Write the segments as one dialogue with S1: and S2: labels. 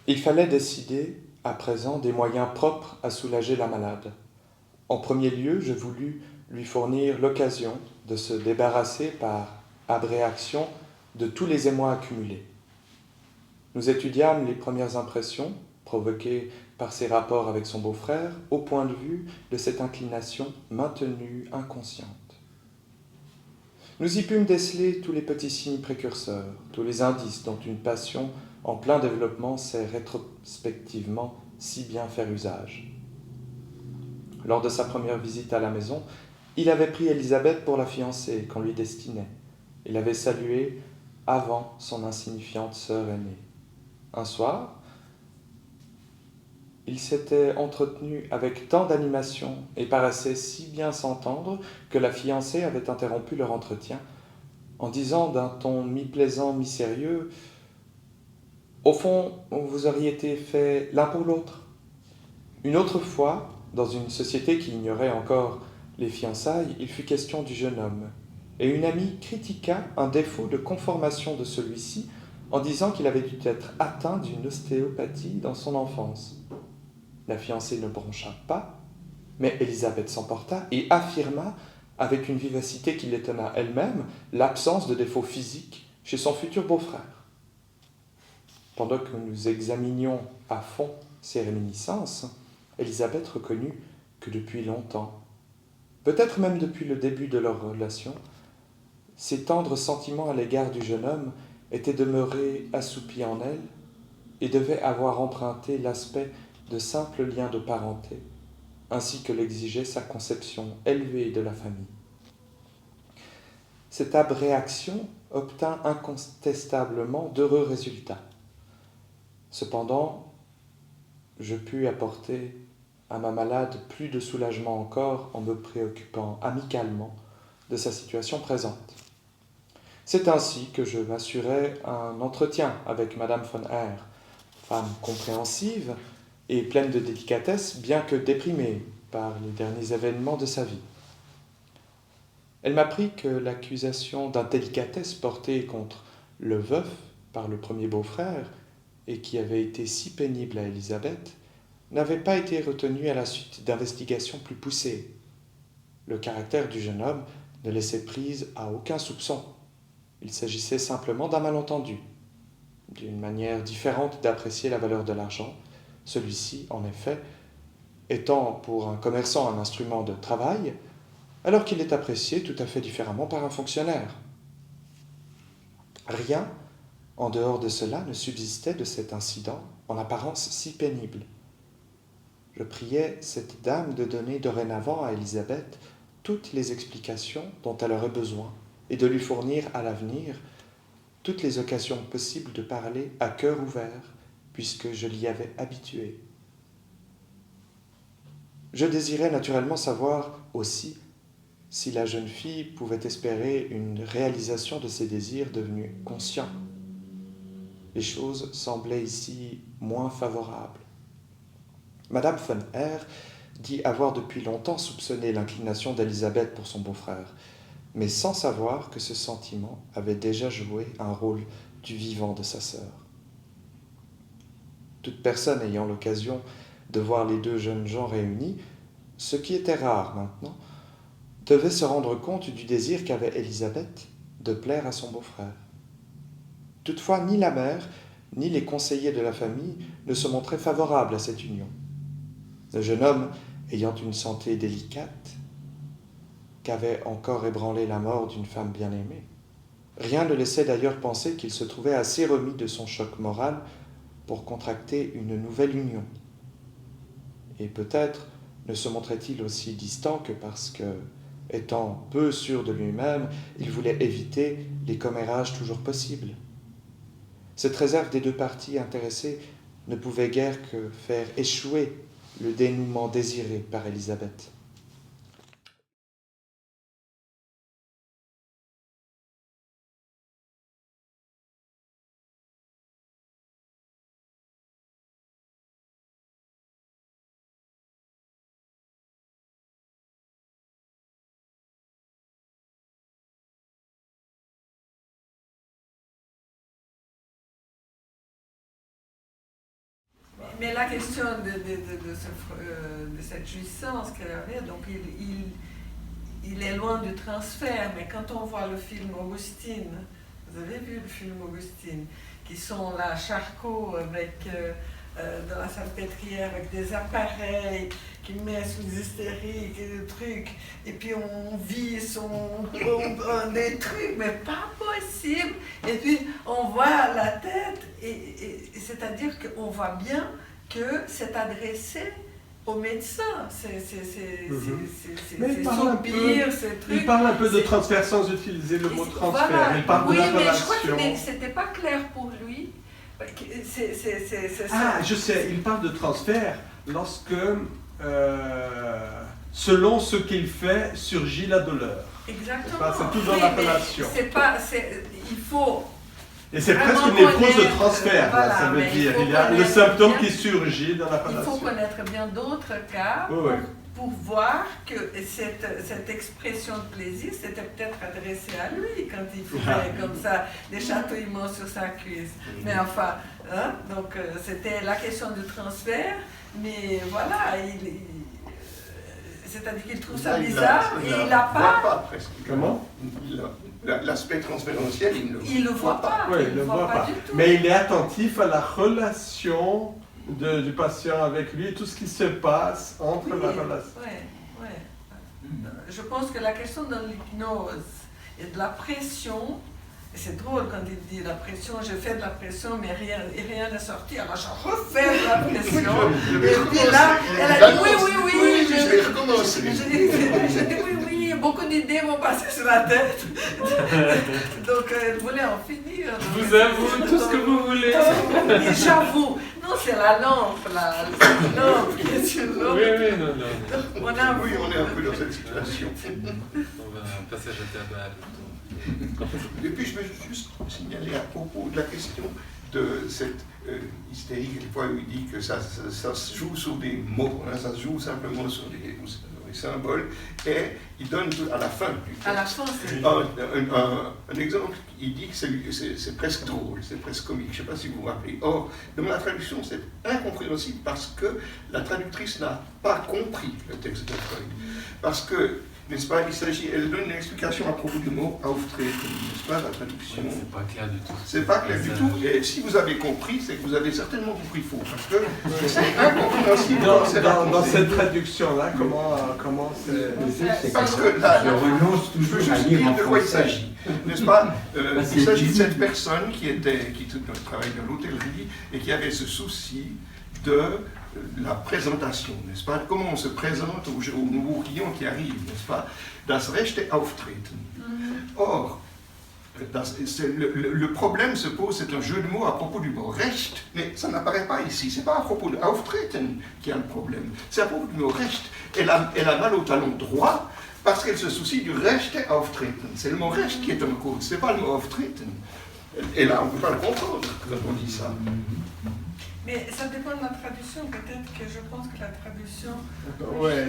S1: Il fallait décider, à présent, des moyens propres à soulager la malade. En premier lieu, je voulus lui fournir l'occasion de se débarrasser par abréaction de tous les émois accumulés. Nous étudiâmes les premières impressions provoquées par ses rapports avec son beau-frère au point de vue de cette inclination maintenue inconsciente. Nous y pûmes déceler tous les petits signes précurseurs, tous les indices dont une passion en plein développement sait rétrospectivement si bien faire usage. Lors de sa première visite à la maison, il avait pris Élisabeth pour la fiancée qu'on lui destinait. Il l'avait saluée avant son insignifiante sœur aînée. Un soir, il s'était entretenu avec tant d'animation et paraissait si bien s'entendre que la fiancée avait interrompu leur entretien en disant d'un ton mi-plaisant, mi-sérieux: Au fond, vous auriez été faits l'un pour l'autre. Une autre fois, dans une société qui ignorait encore les fiançailles, il fut question du jeune homme, et une amie critiqua un défaut de conformation de celui-ci en disant qu'il avait dû être atteint d'une ostéopathie dans son enfance. La fiancée ne broncha pas, mais Élisabeth s'emporta et affirma, avec une vivacité qui l'étonna elle-même, l'absence de défaut physique chez son futur beau-frère. Pendant que nous examinions à fond ces réminiscences, Élisabeth reconnut que depuis longtemps, peut-être même depuis le début de leur relation, ses tendres sentiments à l'égard du jeune homme étaient demeurés assoupis en elle et devaient avoir emprunté l'aspect de simples liens de parenté, ainsi que l'exigeait sa conception élevée de la famille. Cette abréaction obtint incontestablement d'heureux résultats. Cependant, je pus apporter à ma malade plus de soulagement encore en me préoccupant amicalement de sa situation présente. C'est ainsi que je m'assurai un entretien avec Madame von R., femme compréhensive et pleine de délicatesse, bien que déprimée par les derniers événements de sa vie. Elle m'apprit que l'accusation d'indélicatesse portée contre le veuf par le premier beau-frère, et qui avait été si pénible à Élisabeth, n'avait pas été retenue à la suite d'investigations plus poussées. Le caractère du jeune homme ne laissait prise à aucun soupçon. Il s'agissait simplement d'un malentendu, d'une manière différente d'apprécier la valeur de l'argent, celui-ci, en effet, étant pour un commerçant un instrument de travail, alors qu'il est apprécié tout à fait différemment par un fonctionnaire. Rien, en dehors de cela, ne subsistait de cet incident, en apparence si pénible. Je priais cette dame de donner dorénavant à Élisabeth toutes les explications dont elle aurait besoin et de lui fournir à l'avenir toutes les occasions possibles de parler à cœur ouvert, puisque je l'y avais habituée. Je désirais naturellement savoir aussi si la jeune fille pouvait espérer une réalisation de ses désirs devenus conscients. Les choses semblaient ici moins favorables. Madame von R. dit avoir depuis longtemps soupçonné l'inclination d'Élisabeth pour son beau-frère, mais sans savoir que ce sentiment avait déjà joué un rôle du vivant de sa sœur. Toute personne ayant l'occasion de voir les deux jeunes gens réunis, ce qui était rare maintenant, devait se rendre compte du désir qu'avait Élisabeth de plaire à son beau-frère. Toutefois, ni la mère, ni les conseillers de la famille ne se montraient favorables à cette union. Le jeune homme, ayant une santé délicate, qu'avait encore ébranlé la mort d'une femme bien-aimée, rien ne laissait d'ailleurs penser qu'il se trouvait assez remis de son choc moral pour contracter une nouvelle union. Et peut-être ne se montrait-il aussi distant que parce que, étant peu sûr de lui-même, il voulait éviter les commérages toujours possibles. Cette réserve des deux parties intéressées ne pouvait guère que faire échouer le dénouement désiré par Élisabeth.
S2: Mais la question de cette jouissance qu'elle avait, donc il est loin du transfert, mais quand on voit le film Augustine, vous avez vu le film Augustine, qui sont là, Charcot avec, dans la salpêtrière avec des appareils qui mettent sous hystérique et des trucs, et puis on vit des trucs, mais pas possible, et puis on voit la tête, et c'est-à-dire qu'on voit bien que c'est adressé aux médecins, c'est soupir, ces trucs.
S3: Il parle un peu de transfert sans utiliser le mot transfert.
S2: Voilà.
S3: Il parle
S2: Oui,
S3: de la
S2: mais
S3: relation.
S2: je crois que c'était pas clair pour lui. C'est ça.
S3: Ah, je sais, il parle de transfert lorsque, selon ce qu'il fait, surgit la douleur.
S2: Exactement.
S3: C'est tout dans la relation.
S2: Il faut.
S3: Et c'est presque une névrose de transfert,
S2: voilà,
S3: là, ça veut dire. Il y a
S2: connaître
S3: le symptôme
S2: bien,
S3: qui surgit dans la relation.
S2: Il faut connaître bien d'autres cas pour voir que cette expression de plaisir, c'était peut-être adressé à lui quand il faisait comme ça des chatouillements sur sa cuisse. Mais enfin, hein, donc c'était la question du transfert, mais voilà, c'est-à-dire qu'il trouve ça bizarre et il n'a pas.
S3: Comment?
S4: L'aspect transférentiel,
S2: il ne le voit pas.
S3: Oui, il ne le voit pas.
S2: Du tout.
S3: Mais il est attentif à la relation du patient avec lui, tout ce qui se passe entre la relation.
S2: Oui. Je pense que la question de l'hypnose et de la pression, et c'est drôle quand il dit la pression, je fais de la pression, mais rien n'est sorti, alors je refais de la pression. Et puis là, elle a dit oui,
S4: je vais recommencer.
S2: Je dis oui, beaucoup d'idées m'ont passé sur la tête. Donc elle voulait en finir.
S5: Je vous avoue tout ce que vous voulez.
S2: Et j'avoue. Non, c'est la lampe, c'est la lampe qui est sur l'eau.
S5: Oui, non.
S4: On est un peu dans cette situation.
S5: On va un passage à tabac.
S4: Et puis je veux juste signaler à propos de la question de cette hystérie, quelquefois où il dit que ça se joue sur des mots, hein, ça se joue simplement sur des symboles, et il donne à la fin du texte
S2: à la fin, c'est
S4: un exemple. Il dit que c'est presque drôle, c'est presque comique, je ne sais pas si vous vous rappelez. Or, dans la traduction, c'est incompréhensible parce que la traductrice n'a pas compris le texte de Freud. Parce que, n'est-ce pas, elle donne une explication à propos du mot auftreten, n'est-ce pas, la traduction.
S5: C'est pas clair du tout.
S4: C'est pas clair du tout, et si vous avez compris, c'est que vous avez certainement compris faux, parce que c'est incompréhensible.
S3: Dans cette traduction-là, comment c'est...
S4: Parce que là,
S6: je renonce
S4: je veux
S6: toujours à
S4: juste
S6: lire
S4: dire
S6: en
S4: de quoi il
S6: français.
S4: s'agit, n'est-ce pas? Il s'agit de cette personne qui travaillait dans l'hôtellerie et qui avait ce souci de la présentation, n'est-ce pas? Comment on se présente aux nouveaux clients qui arrivent, n'est-ce pas? Das rechte Auftreten. Or, le problème se pose, c'est un jeu de mots à propos du mot recht, mais ça n'apparaît pas ici. C'est pas à propos de Auftreten qui a le problème, c'est à propos du mot recht. Elle a mal au talon droit parce qu'elle se soucie du rechte Auftreten. C'est le mot recht qui est en cause, c'est pas le mot Auftreten. Et là, on ne peut pas le comprendre quand on dit ça.
S2: Mais ça dépend de la traduction. Peut-être que je pense que la traduction,
S3: Ouais,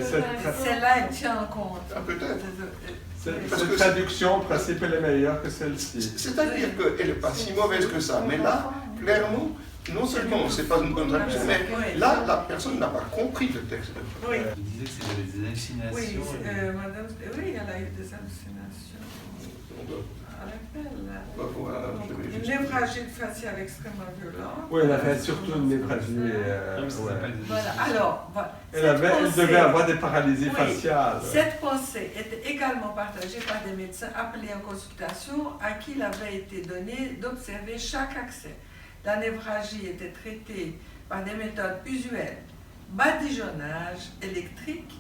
S2: celle-là, elle tient en compte.
S4: Ah, peut-être.
S3: Cette traduction, en principe, elle est meilleure que celle-ci.
S4: C'est-à-dire qu'elle n'est pas si mauvaise que ça, mais là, clairement, non seulement c'est pas une bonne traduction, mais là, la personne n'a pas compris le texte.
S2: Oui.
S5: Vous disiez que c'était des hallucinations.
S2: Oui, madame, oui, elle a eu des hallucinations. Une névragie faciale extrêmement violente.
S3: Oui, elle avait surtout une névragie.
S2: Voilà, alors, voilà.
S3: Elle devait avoir des paralysies faciales.
S2: Cette pensée était également partagée par des médecins appelés en consultation à qui il avait été donné d'observer chaque accès. La névragie était traitée par des méthodes usuelles: badigeonnage électrique,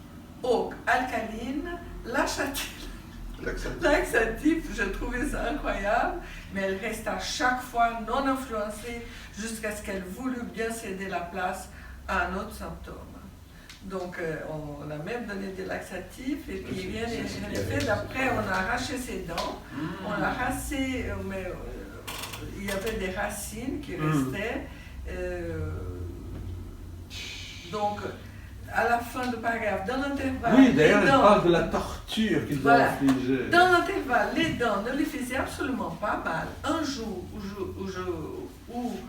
S2: eau alcaline, laxatif, je trouvais ça incroyable, mais elle resta à chaque fois non influencée jusqu'à ce qu'elle voulût bien céder la place à un autre symptôme. Donc on a même donné des laxatifs et puis rien n'est fait. D'après, on a arraché ses dents, on a rassé, mais il y avait des racines qui restaient. Donc, à la fin du paragraphe, dans l'intervalle...
S3: Oui, d'ailleurs, elle parle de la torture qu'il doit infliger.
S2: Dans l'intervalle, les dents ne lui faisaient absolument pas mal. Un jour où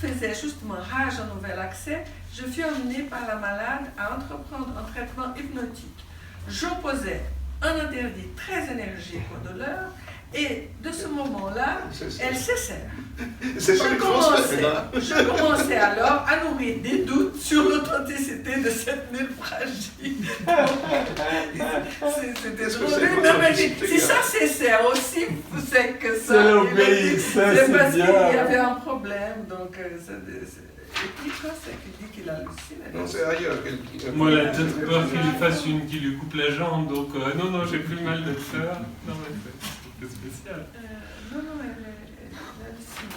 S2: faisais justement rage en nouvel accès, je fus amenée par la malade à entreprendre un traitement hypnotique. J'opposais un interdit très énergique aux douleurs et de ce moment-là, elles cessèrent.
S4: C'est pas une transfert, là.
S2: Je commençais alors à nourrir des doutes sur l'authenticité de cette nulle fragile. C'était
S4: Est-ce que
S2: drôle.
S4: c'est
S2: Non, mais
S4: l'authenticité,
S2: si ça cessait aussi, c'est que ça.
S3: C'est l'obéissance,
S2: C'est parce
S3: c'est
S2: qu'il
S3: bien.
S2: y avait un problème. Donc, et puis, quoi, c'est qu'il dit qu'il hallucine.
S4: Non, c'est ailleurs qu'elle dit.
S5: Moi, elle a peut-être peur qu'il lui fasse une qui lui coupe la jambe, donc non, j'ai plus mal de peur. Non, mais c'est spécial.
S2: Non, elle hallucine.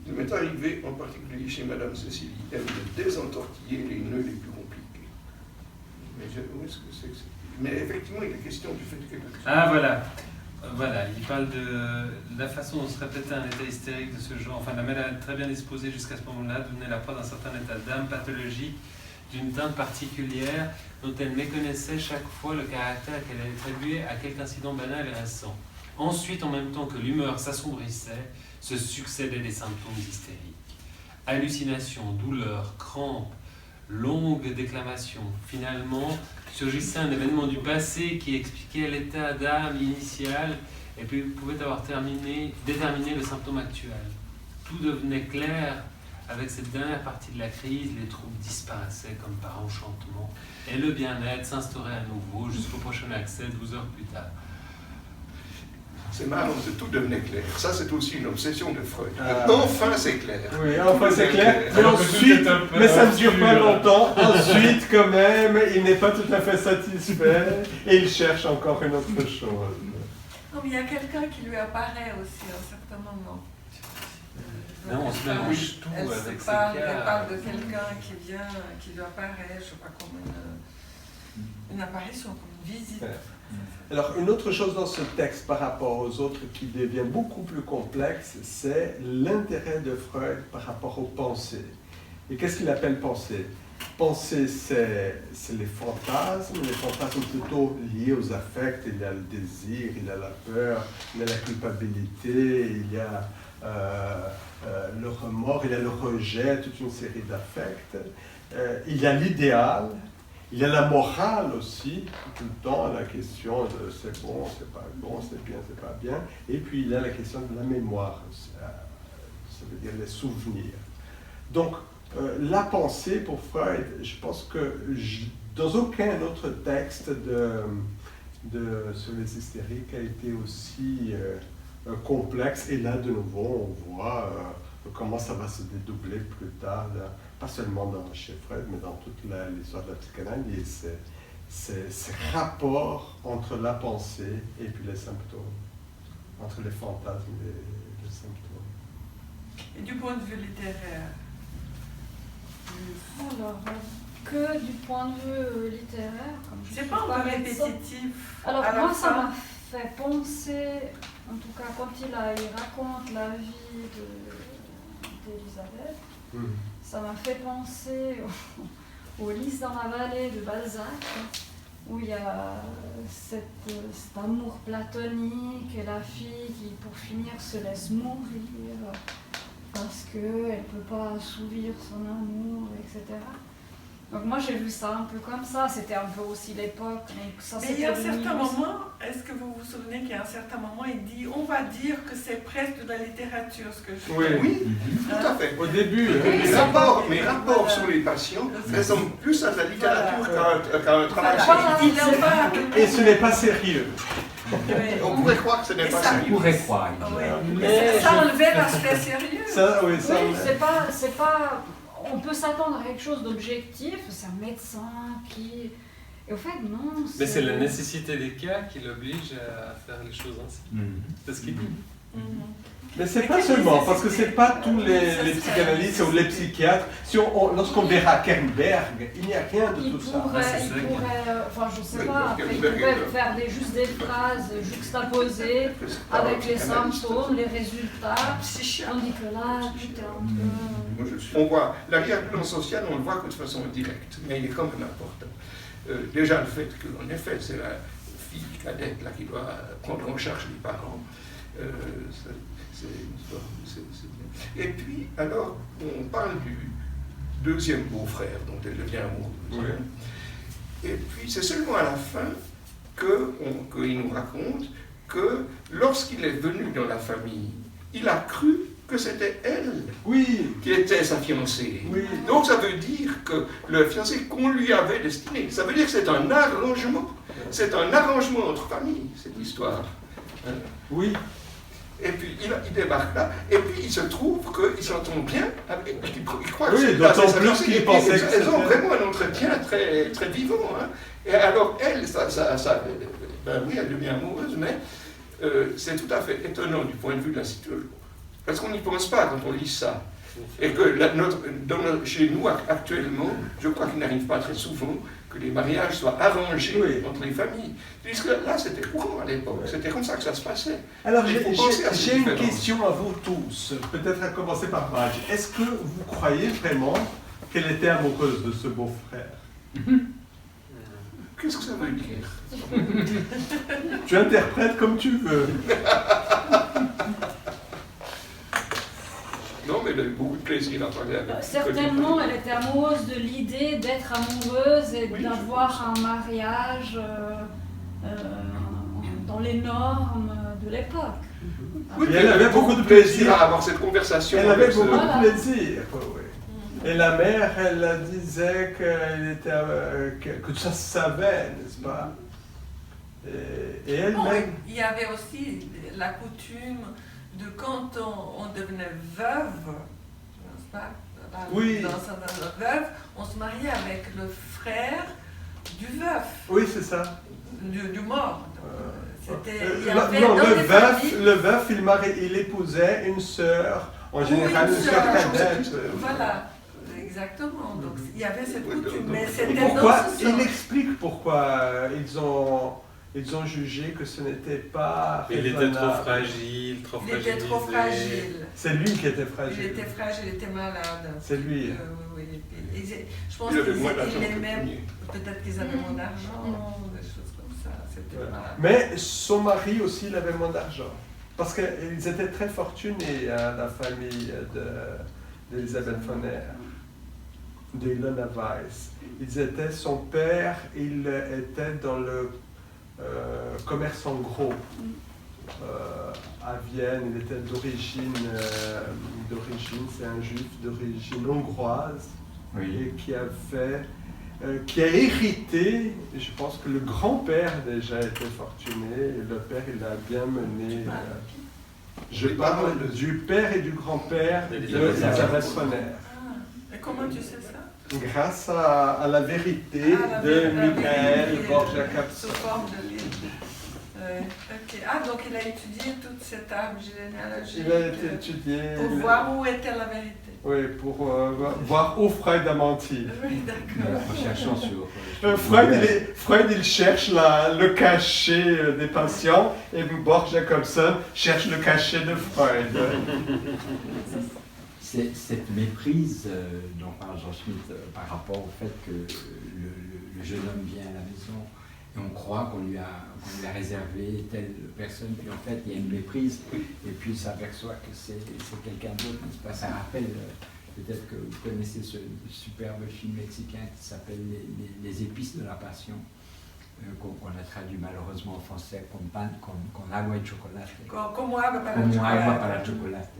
S4: Il m'est arrivé, en particulier chez Madame Cécilie, elle de désentortiller les nœuds les plus compliqués. Mais où est-ce que c'est que c'est? Mais effectivement, il est question du fait que...
S5: Ah, voilà. Voilà, il parle de la façon dont se répétait un état hystérique de ce genre. Enfin, la malade très bien disposée jusqu'à ce moment-là devenait la proie d'un certain état d'âme pathologique d'une teinte particulière dont elle méconnaissait chaque fois le caractère qu'elle avait attribué à quelque incident banal et récent. Ensuite, en même temps que l'humeur s'assombrissait, se succédaient des symptômes hystériques. Hallucinations, douleurs, crampes, longues déclamations. Finalement, surgissait un événement du passé qui expliquait l'état d'âme initial et puis pouvait avoir déterminé le symptôme actuel. Tout devenait clair avec cette dernière partie de la crise, les troubles disparaissaient comme par enchantement et le bien-être s'instaurait à nouveau jusqu'au prochain accès 12 heures plus tard.
S4: C'est marrant, tout devenait clair. Ça, c'est aussi une obsession de Freud.
S3: Ah.
S4: Enfin, c'est clair.
S3: Oui, enfin c'est clair. Mais
S5: Alors que tout
S3: ensuite,
S5: est un peu
S3: mais ça ne dure pas
S5: obscur.
S3: longtemps. Ensuite, quand même, il n'est pas tout à fait satisfait et il cherche encore une autre chose.
S2: Non, mais il y a quelqu'un qui lui apparaît aussi à un certain moment.
S5: Non, on se mélange tout
S2: Elle
S5: avec
S2: se
S5: ces
S2: parle,
S5: cas.
S2: elle parle de quelqu'un qui vient, qui lui apparaît, je sais pas, comme une apparition, comme une visite.
S3: Ouais. Alors, une autre chose dans ce texte par rapport aux autres qui devient beaucoup plus complexe, c'est l'intérêt de Freud par rapport aux pensées. Et qu'est-ce qu'il appelle pensée? Pensée, c'est les fantasmes plutôt liés aux affects. Il y a le désir, il y a la peur, il y a la culpabilité, il y a le remords, il y a le rejet, toute une série d'affects. Il y a l'idéal. Il y a la morale aussi, tout le temps, la question de c'est bon, c'est pas bon, c'est bien, c'est pas bien. Et puis il y a la question de la mémoire, ça veut dire les souvenirs. Donc, la pensée pour Freud, je pense que dans aucun autre texte sur les hystériques a été aussi complexe. Et là, de nouveau, on voit comment ça va se dédoubler plus tard. Pas seulement chez Freud, mais dans toute l'histoire de la psychanalyse, c'est ce rapport entre la pensée et puis les symptômes, entre les fantasmes et les symptômes.
S2: Et du point de vue littéraire,
S6: Alors, que du point de vue littéraire, comme je
S2: c'est
S6: suis
S2: pas un peu
S6: médecin.
S2: répétitif.
S6: Alors
S2: à la
S6: moi, ça
S2: fin.
S6: m'a fait penser, en tout cas quand il raconte la vie d'Elisabeth, ça m'a fait penser au Lys dans la vallée de Balzac, où il y a cet amour platonique et la fille qui, pour finir, se laisse mourir parce qu'elle ne peut pas assouvir son amour, etc. Donc moi j'ai vu ça un peu comme ça, c'était un peu aussi l'époque.
S2: Mais il y a un certain moment, est-ce que vous vous souvenez qu'il y a un certain moment, il dit, on va dire que c'est presque de la littérature ce que je fais.
S3: Oui,
S4: Tout à fait.
S3: au début.
S4: Mes rapports sur les patients ressemblent plus à de la littérature qu'à un travail
S2: Voilà,
S4: scientifique.
S2: il en parle.
S3: Et ce n'est pas sérieux.
S2: Ouais.
S4: On pourrait croire que ce n'est
S2: Et
S4: pas
S2: ça-
S4: sérieux.
S7: pourrait croire.
S2: Ah ouais.
S3: Mais
S2: Ça enlevait l'aspect sérieux.
S3: Ça, oui, ça.
S6: Oui, c'est pas. On peut s'attendre à quelque chose d'objectif, c'est un médecin qui. Et au fait, non.
S5: Mais c'est la nécessité des cas qui l'oblige à faire les choses ainsi. C'est ce qu'il dit.
S3: Mais c'est pas seulement, parce que c'est pas tous les psychanalystes ou les psychiatres. Si lorsqu'on verra Kernberg, il n'y a rien de
S6: Il
S3: tout ça.
S6: pourrait,
S5: c'est ça
S6: enfin je sais
S4: Mais
S6: pas,
S4: parce
S6: après, il
S4: que-
S6: pourrait faire juste des phrases juxtaposées avec les symptômes, les résultats, tandis que là, tout est un peu...
S4: On voit l'arrière-plan social, on le voit que de façon directe, mais il est quand même important. Déjà le fait qu'en effet, c'est la fille cadette là, qui doit prendre en charge les parents, C'est une histoire, c'est bien. Et puis, alors, on parle du deuxième beau-frère dont elle devient amoureuse.
S3: Oui.
S4: Et puis, c'est seulement à la fin qu'il nous raconte que lorsqu'il est venu dans la famille, il a cru que c'était elle
S3: Oui.
S4: qui était sa fiancée.
S3: Oui.
S4: Donc ça veut dire que le fiancé qu'on lui avait destiné, ça veut dire que c'est un arrangement. C'est un arrangement entre familles, cette histoire.
S3: Oui.
S4: Et puis il débarque là, et puis il se trouve qu'il s'entend bien avec. Il croit que
S3: Oui,
S4: c'est
S3: d'autant
S4: sa
S3: plus
S4: fiancée,
S3: qu'il
S4: et puis
S3: pensait que
S4: elles ont
S3: c'était-
S4: vraiment un entretien très, très vivant. Hein. Et alors elle, ben oui, elle devient amoureuse, mais c'est tout à fait étonnant du point de vue de la situation. Parce qu'on n'y pense pas quand on lit ça. Et que chez nous, actuellement, je crois qu'il n'arrive pas très souvent que les mariages soient arrangés entre les familles. Puisque là, c'était courant à l'époque. C'était comme ça que ça se passait.
S3: Alors,
S4: Il faut penser à ces
S3: j'ai une
S4: différences.
S3: question à vous tous, peut-être à commencer par Madge. Est-ce que vous croyez vraiment qu'elle était amoureuse de ce beau-frère?
S4: Qu'est-ce que ça veut dire?
S3: Tu interprètes comme tu veux.
S4: Non, mais elle a eu beaucoup de plaisir à parler avec
S6: Certainement, elle était amoureuse de l'idée d'être amoureuse et
S4: Oui,
S6: d'avoir un mariage dans les normes de l'époque.
S4: Oui,
S3: Et elle avait beaucoup de plaisir
S4: à avoir cette conversation.
S3: Elle avait
S4: avec ce-
S3: beaucoup
S6: Voilà.
S3: de plaisir. Oui. Et la mère, elle disait que ça se savait, n'est-ce pas? Et
S2: Bon,
S3: elle-même.
S2: il y avait aussi la coutume de quand on devenait veuve, n'est-ce pas?
S3: Oui.
S2: Dans un veuve, on se mariait avec le frère du veuf,
S3: Oui, c'est ça.
S2: du mort. C'était, il y
S3: Non,
S2: avait
S3: non,
S2: dans
S3: le
S2: les
S3: veuf,
S2: familles-
S3: il épousait une sœur, en
S2: Oui,
S3: général
S2: une
S3: une sœur
S2: sœur.
S3: cadette.
S2: Voilà, exactement. Donc il y avait cette
S4: Oui,
S2: coutume,
S4: donc-
S2: mais
S3: Et
S2: c'était
S3: pourquoi
S2: dans ce
S3: il
S2: sens.
S3: explique pourquoi ils ont jugé que ce n'était pas
S5: Il était
S3: raisonnable.
S5: trop fragile, trop
S2: Il était trop
S5: fragilisé.
S2: fragile.
S3: C'est lui qui était
S2: Il
S3: fragile.
S2: était fragile, il était malade.
S3: C'est lui.
S2: Oui. Je pense
S4: Il avait
S2: qu'ils
S4: moins d'argent que le
S2: aimaient,
S4: premier.
S2: peut-être qu'ils avaient moins d'argent, des choses comme ça. C'était pas-
S3: Mais son mari aussi, il avait moins d'argent. Parce qu'ils étaient très fortunés, hein, la famille d'Elisabeth von Eyre, de Ilona Weiss. Son père, il était dans le commerce en gros. À Vienne, il était d'origine, c'est un juif d'origine hongroise, et qui a hérité. Je pense que le grand-père déjà était fortuné, et le père, il a bien mené. Je parle du père et du grand-père d'Elisabeth von Eyre.
S2: Ah, et comment tu sais ça?
S3: Grâce à la vérité de Michael Borja-Capson.
S2: Sous forme de livre. Ok. Ah, donc il a étudié toute cette arbre généalogique
S3: Il a été étudié.
S2: pour voir où était la vérité.
S3: Oui, pour voir où Freud a menti.
S2: Oui, d'accord.
S7: En cherchant sur...
S3: Freud, il cherche le cachet des patients et Borja-Capson cherche le cachet de Freud.
S7: Cette méprise dont parle Jean Schmitt par rapport au fait que le jeune homme vient à la maison et on croit qu'on lui a réservé telle personne, puis en fait il y a une méprise et puis il s'aperçoit que c'est quelqu'un d'autre. Ça rappelle, peut-être que vous connaissez ce superbe film mexicain qui s'appelle Les épices de la passion, qu'on a traduit malheureusement en français comme pan con agua y chocolate.
S2: Como agua para
S7: Como agua
S2: chocolate.
S7: para chocolate.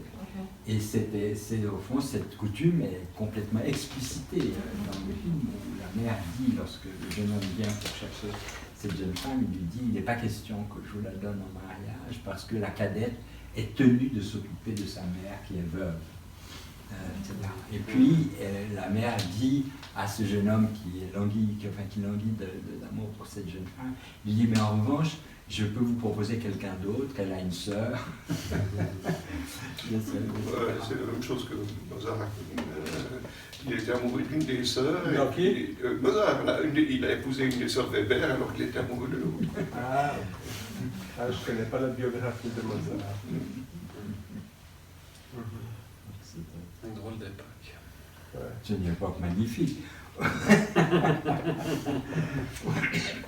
S7: Et c'est au fond, cette coutume est complètement explicitée dans le film où la mère dit, lorsque le jeune homme vient pour chercher cette jeune femme, il lui dit, il n'est pas question que je vous la donne en mariage parce que la cadette est tenue de s'occuper de sa mère qui est veuve. Etc. Et puis la mère dit à ce jeune homme qui languit d'amour pour cette jeune femme, il dit, mais en revanche, je peux vous proposer quelqu'un d'autre, qu'elle a une sœur.
S4: C'est la même chose que Mozart. Il était amoureux d'une des sœurs. Mozart, il a épousé une des sœurs Weber alors qu'il était amoureux de l'autre.
S3: Je ne connais pas la biographie de Mozart.
S5: C'est une drôle d'époque.
S7: C'est une époque magnifique.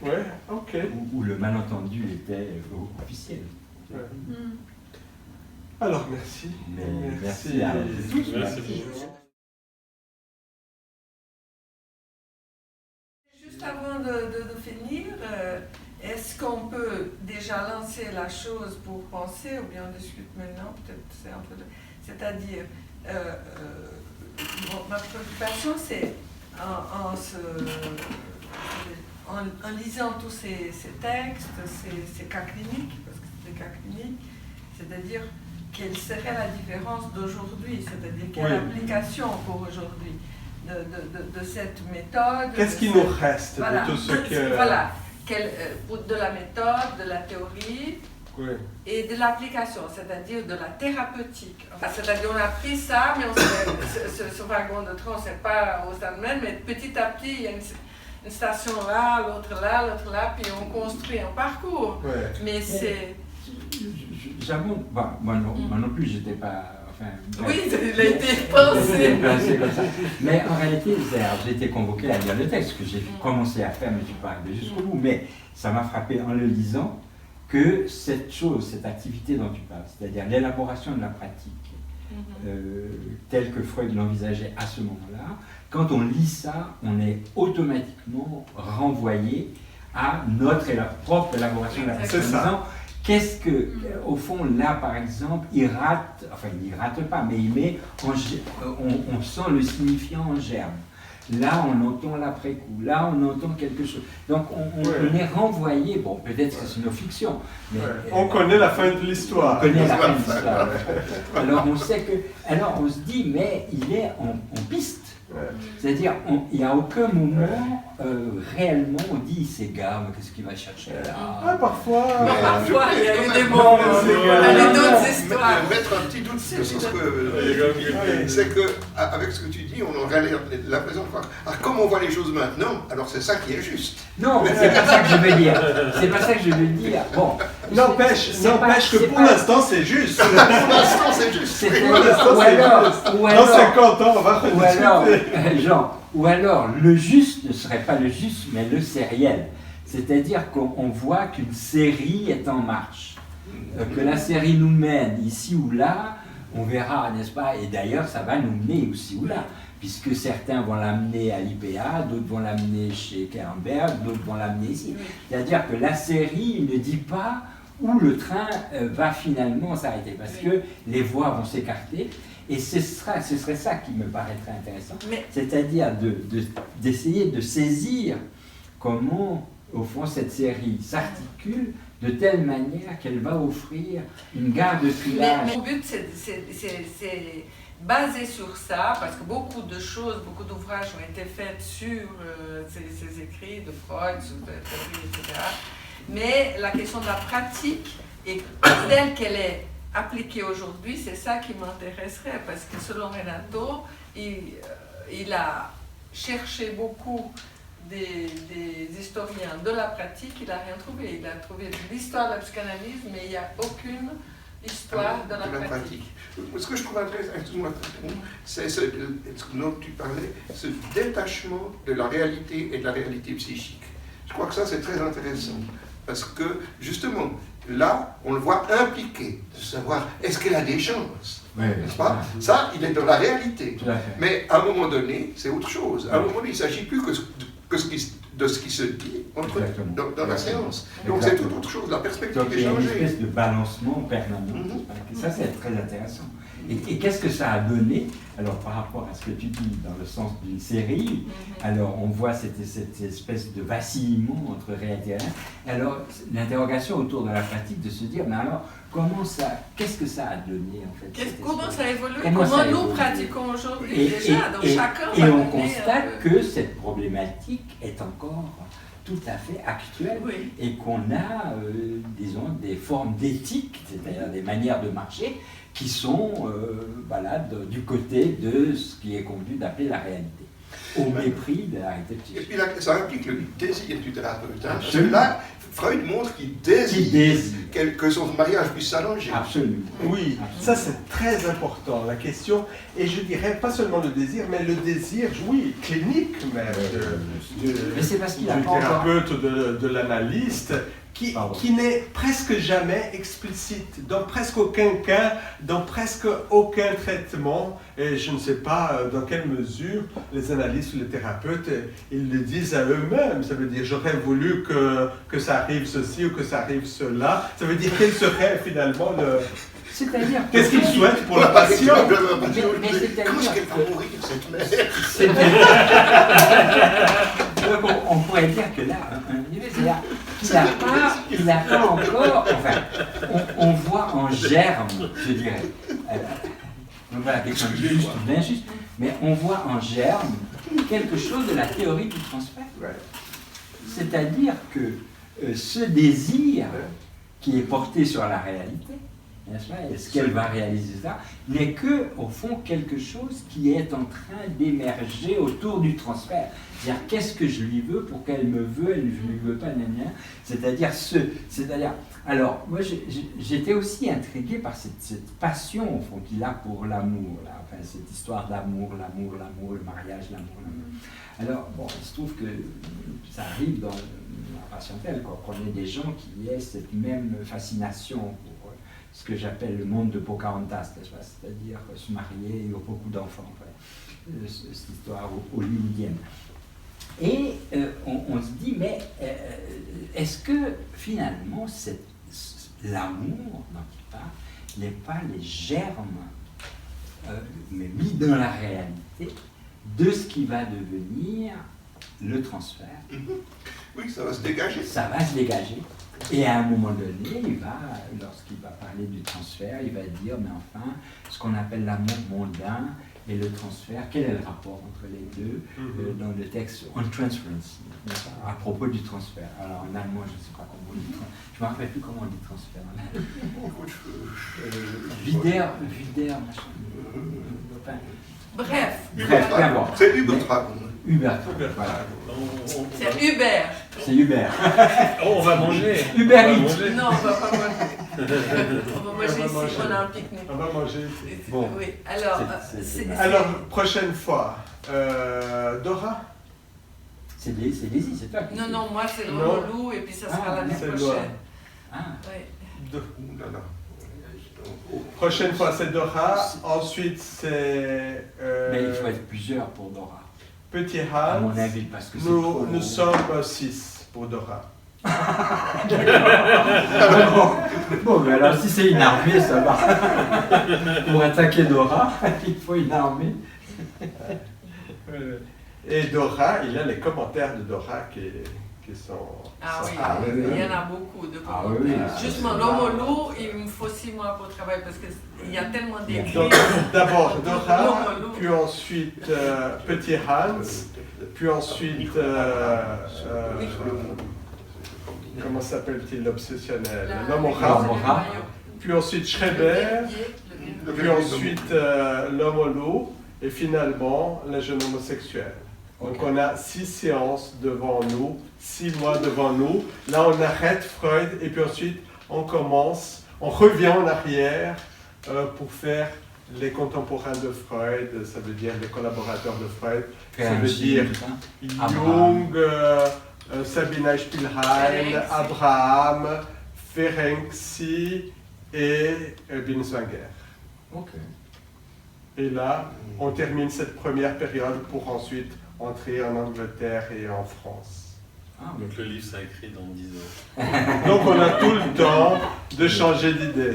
S3: Ouais, ok.
S7: Où le malentendu était officiel.
S3: Ouais. Alors, merci.
S7: Merci à tous.
S5: Merci.
S2: Juste avant de finir, est-ce qu'on peut déjà lancer la chose pour penser, ou bien on discute maintenant, peut-être c'est un peu... C'est-à-dire, ma préoccupation, c'est en lisant tous ces textes, ces cas cliniques, parce que c'est des cas cliniques, c'est-à-dire quelle serait la différence d'aujourd'hui, c'est-à-dire quelle application pour aujourd'hui de cette méthode.
S3: Qu'est-ce qui nous reste
S2: voilà,
S3: de tout ce que...
S2: Voilà, de la méthode, de la théorie et de l'application, c'est-à-dire de la thérapeutique. Enfin, c'est-à-dire on a pris ça, mais ce wagon de train, on ne sait pas où ça nous mène, mais petit à petit, il y a une station là, l'autre là, puis on construit un parcours.
S3: Ouais.
S2: Mais c'est...
S7: J'avoue, moi non plus, j'étais pas... Enfin,
S2: oui, il a été pensé.
S7: Comme ça. Mais en réalité, j'ai été convoqué à lire le texte, que j'ai commencé à faire, mais je ne suis pas arrivé jusqu'au bout. Mais ça m'a frappé en le lisant que cette activité dont tu parles, c'est-à-dire l'élaboration de la pratique, telle que Freud l'envisageait à ce moment-là, quand on lit ça, on est automatiquement renvoyé à notre propre élaboration de la pratique.
S3: C'est ça.
S7: Qu'est-ce que, au fond, là, par exemple, il rate pas, mais il met, on sent le signifiant en germe. Là, on entend l'après-coup. Là, on entend quelque chose. Donc, on est renvoyé, bon, peut-être que c'est une fiction, mais...
S3: on connaît la fin de l'histoire.
S7: On connaît la fin de l'histoire. Alors, on sait que... Alors, on se dit, mais il est en piste. C'est-à-dire, il n'y a aucun moment réellement on dit il s'égare, mais qu'est-ce qu'il va chercher là?
S3: Parfois,
S2: il y a eu des moments, il y a eu d'autres histoires.
S4: Mettre un petit doute sur ce que c'est que, avec ce que tu dis, on aurait l'impression de croire. Comme on voit les choses maintenant, alors c'est ça qui est juste.
S7: Non, c'est pas ça que je veux dire. C'est pas ça que je veux dire. Bon.
S3: N'empêche que pour l'instant c'est juste.
S4: Pour l'instant c'est juste.
S3: Dans 50 ans, on va rediscuter.
S7: Jean, ou alors le juste ne serait pas le juste, mais le sériel. C'est-à-dire qu'on voit qu'une série est en marche, que la série nous mène ici ou là, on verra, n'est-ce pas? Et d'ailleurs, ça va nous mener ici ou là, puisque certains vont l'amener à l'IPA, d'autres vont l'amener chez Kernberg, d'autres vont l'amener ici. C'est-à-dire que la série ne dit pas où le train va finalement s'arrêter, parce que les voies vont s'écarter. Et ce serait ça qui me paraîtrait intéressant, c'est-à-dire d'essayer de saisir comment, au fond, cette série s'articule de telle manière qu'elle va offrir une gare de triage.
S2: Mais mon but, c'est basé sur ça, parce que beaucoup de choses, beaucoup d'ouvrages ont été faits sur ces écrits de Freud, sur la théorie, etc. Mais la question de la pratique, et telle qu'elle est appliquée aujourd'hui, c'est ça qui m'intéresserait, parce que selon Renato, il a cherché beaucoup des historiens de la pratique, il n'a rien trouvé. Il a trouvé l'histoire de la psychanalyse, mais il n'y a aucune histoire de la pratique.
S4: Ce que je trouve intéressant, c'est ce dont tu parlais, ce détachement de la réalité et de la réalité psychique. Je crois que ça, c'est très intéressant, parce que, justement, là, on le voit impliqué, de savoir, est-ce qu'elle a des chances, n'est-ce pas? Ça, il est dans la réalité. Mais à un moment donné, c'est autre chose. À un moment donné, il ne s'agit plus de ce qui se dit dans la séance. Donc c'est tout autre chose, la perspective est changée.
S7: Il y a une espèce de balancement permanent. Ça, c'est très intéressant. Et qu'est-ce que ça a donné, alors par rapport à ce que tu dis dans le sens d'une série, alors on voit cette espèce de vacillement entre réalité et réel. Alors l'interrogation autour de la pratique de se dire, mais alors qu'est-ce que ça a donné en fait?
S2: Comment ça a évolué? Comment nous pratiquons aujourd'hui déjà? Donc chacun
S7: et on constate que cette problématique est encore tout à fait actuelle et qu'on a, disons, des formes d'éthique, c'est-à-dire des manières de marcher qui sont du côté de ce qui est convenu d'appeler la réalité, au mépris de la réalité psychique.
S4: Et puis là, ça implique le désir du thérapeute. Là, Freud montre qu'il désire que son mariage puisse s'allonger.
S7: Absolument.
S3: Oui, ça c'est très important, la question, et je dirais pas seulement le désir, mais le désir, oui, clinique même,
S7: mais c'est parce qu'il
S3: du thérapeute, de l'analyste, qui n'est presque jamais explicite, dans presque aucun cas, dans presque aucun traitement, et je ne sais pas dans quelle mesure les analystes ou les thérapeutes, ils le disent à eux-mêmes. Ça veut dire, j'aurais voulu que ça arrive ceci ou que ça arrive cela. Ça veut dire, quel serait finalement le...
S7: C'est-à-dire...
S3: Qu'est-ce qu'ils souhaitent pour la patient?
S7: Mais c'est-à-dire
S4: Comment est-ce qu'elle va mourir, cette mère?
S7: Donc on pourrait dire que là, il n'a pas encore... Enfin, on voit en germe, je dirais. Donc voilà, quelque chose de juste ou d'injuste, mais on voit en germe quelque chose de la théorie du transfert. C'est-à-dire que ce désir qui est porté sur la réalité, n'est-ce pas, est-ce qu'elle va réaliser ça, n'est que, au fond, quelque chose qui est en train d'émerger autour du transfert. C'est-à-dire, qu'est-ce que je lui veux pour qu'elle me veut, elle ne lui veut pas, c'est-à-dire, alors, moi, j'étais aussi intrigué par cette passion, au fond, qu'il a pour l'amour, là. Enfin, cette histoire d'amour, le mariage, l'amour. Alors, bon, il se trouve que ça arrive dans la patientèle, qu'on ait des gens qui aient cette même fascination pour ce que j'appelle le monde de Pocahontas, c'est-à-dire se marier et avoir beaucoup d'enfants, cette histoire hollywoodienne. Et on se dit, mais est-ce que finalement l'amour dont il parle n'est pas les germes, mais mis dans la réalité, de ce qui va devenir le transfert?
S4: Oui, ça va se dégager.
S7: Ça va se dégager. Et à un moment donné, lorsqu'il va parler du transfert, il va dire, mais enfin, ce qu'on appelle l'amour mondain et le transfert, quel est le rapport entre les deux dans le texte On Transference, à propos du transfert. Alors en allemand, je ne sais pas comment on dit, je ne me rappelle plus comment on dit transfert en allemand. Vider, machin.
S2: Bref.
S7: Bref,
S4: c'est Übertragung.
S7: Übertragung, voilà.
S2: C'est Hubert.
S7: C'est Hubert.
S5: Oh, on va manger.
S7: Hubert
S5: On va
S7: Eats.
S5: manger.
S2: Non, on va pas manger. On va manger ici, on a un pique-nique.
S3: On va manger ici.
S7: Bon.
S2: Oui, alors,
S3: Alors, prochaine fois, Dora?
S7: C'est Daisy, c'est toi qui...
S2: Non, moi c'est
S3: Non.
S2: Lolo et puis ça sera l'année
S3: c'est
S2: prochaine.
S3: Loa.
S7: Ah.
S2: Oui.
S4: Ouh là là.
S3: Prochaine fois, c'est Dora. Ensuite, c'est
S7: Mais il faut être plusieurs pour Dora.
S3: Petit
S7: À
S3: Hans.
S7: mon avis, parce que c'est trop...
S3: Nous sommes 6 pour Dora.
S7: Bon, mais alors si c'est une armée, ça va. Pour attaquer Dora, il faut une armée.
S3: Et Dora, il y a les commentaires de Dora qui sont...
S2: Ah oui,
S7: Ah oui, oui.
S2: il y en a beaucoup de
S7: Ah
S2: commentaires.
S7: oui,
S2: Justement, l'homolo, il me faut 6 mois pour travailler parce qu'il y a tellement d'écrits.
S3: Donc, d'abord Dora,
S2: L'homolo.
S3: puis ensuite Petit Hans, puis ensuite... comment s'appelle-t-il, l'obsessionnel? L'homme au rat. Puis ensuite Schreiber, puis ensuite l'homme au loup, et finalement le jeune homosexuel. Donc on a 6 séances devant nous, 6 mois devant nous. Là on arrête Freud et puis ensuite on commence, on revient en arrière pour faire les contemporains de Freud, ça veut dire les collaborateurs de Freud, ça veut dire Jung, Sabina Spielrein, Abraham, Ferenczi et Binswanger.
S7: Ok.
S3: Et là, on termine cette première période pour ensuite entrer en Angleterre et en France.
S7: Ah,
S5: Donc le livre sera écrit dans 10 ans.
S3: Donc on a tout le temps de changer d'idée.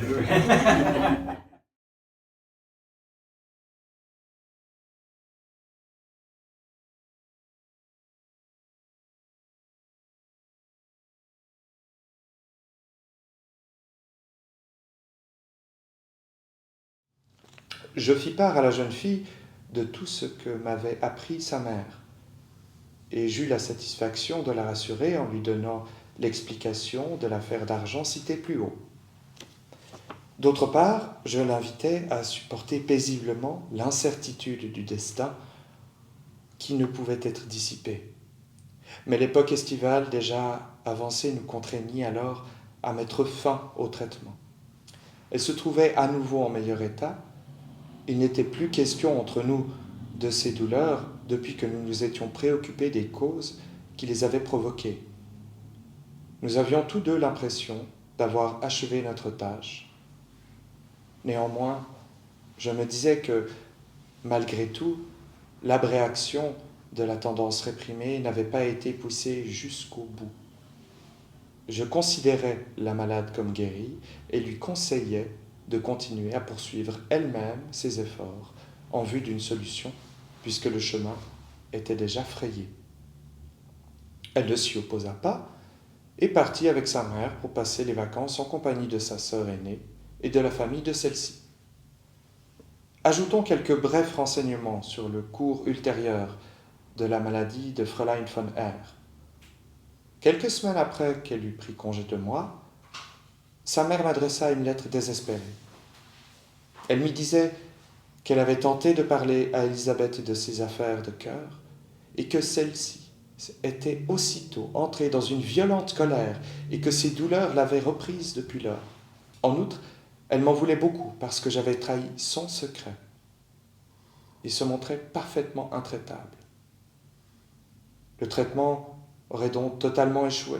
S1: Je fis part à la jeune fille de tout ce que m'avait appris sa mère, et j'eus la satisfaction de la rassurer en lui donnant l'explication de l'affaire d'argent citée plus haut. D'autre part, je l'invitais à supporter paisiblement l'incertitude du destin qui ne pouvait être dissipée. Mais l'époque estivale déjà avancée nous contraignit alors à mettre fin au traitement. Elle se trouvait à nouveau en meilleur état. Il n'était plus question entre nous de ces douleurs depuis que nous nous étions préoccupés des causes qui les avaient provoquées. Nous avions tous deux l'impression d'avoir achevé notre tâche. Néanmoins, je me disais que, malgré tout, l'abréaction de la tendance réprimée n'avait pas été poussée jusqu'au bout. Je considérais la malade comme guérie et lui conseillais de continuer à poursuivre elle-même ses efforts en vue d'une solution, puisque le chemin était déjà frayé. Elle ne s'y opposa pas et partit avec sa mère pour passer les vacances en compagnie de sa sœur aînée et de la famille de celle-ci. Ajoutons quelques brefs renseignements sur le cours ultérieur de la maladie de Fräulein von R. Quelques semaines après qu'elle eut pris congé de moi, sa mère m'adressa une lettre désespérée. Elle m'y disait qu'elle avait tenté de parler à Élisabeth de ses affaires de cœur et que celle-ci était aussitôt entrée dans une violente colère et que ses douleurs l'avaient reprise depuis lors. En outre, elle m'en voulait beaucoup parce que j'avais trahi son secret et se montrait parfaitement intraitable. Le traitement aurait donc totalement échoué.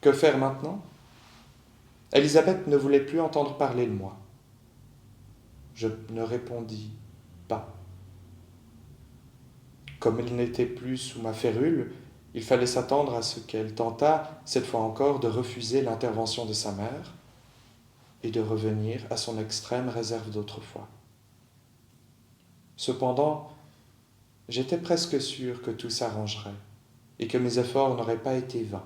S1: Que faire maintenant ? Élisabeth ne voulait plus entendre parler de moi. Je ne répondis pas. Comme elle n'était plus sous ma férule, il fallait s'attendre à ce qu'elle tentât, cette fois encore, de refuser l'intervention de sa mère et de revenir à son extrême réserve d'autrefois. Cependant, j'étais presque sûr que tout s'arrangerait et que mes efforts n'auraient pas été vains.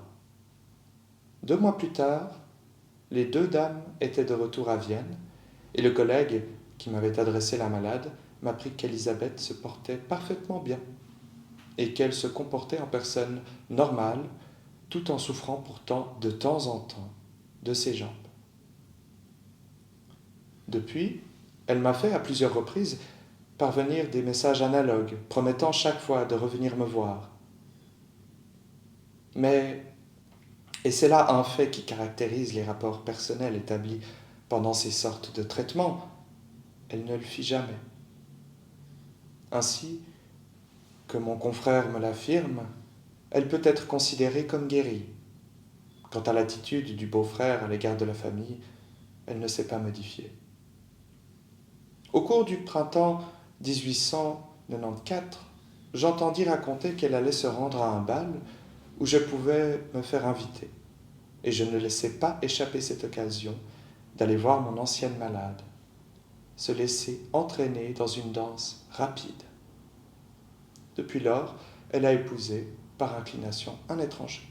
S1: 2 mois plus tard, les 2 dames étaient de retour à Vienne et le collègue qui m'avait adressé la malade m'apprit qu'Élisabeth se portait parfaitement bien et qu'elle se comportait en personne normale tout en souffrant pourtant de temps en temps de ses jambes. Depuis, elle m'a fait à plusieurs reprises parvenir des messages analogues promettant chaque fois de revenir me voir. Mais, et c'est là un fait qui caractérise les rapports personnels établis pendant ces sortes de traitements, elle ne le fit jamais. Ainsi que mon confrère me l'affirme, elle peut être considérée comme guérie. Quant à l'attitude du beau-frère à l'égard de la famille, elle ne s'est pas modifiée. Au cours du printemps 1894, j'entendis raconter qu'elle allait se rendre à un bal où je pouvais me faire inviter, et je ne laissai pas échapper cette occasion d'aller voir mon ancienne malade, se laisser entraîner dans une danse rapide. Depuis lors, elle a épousé, par inclination, un étranger.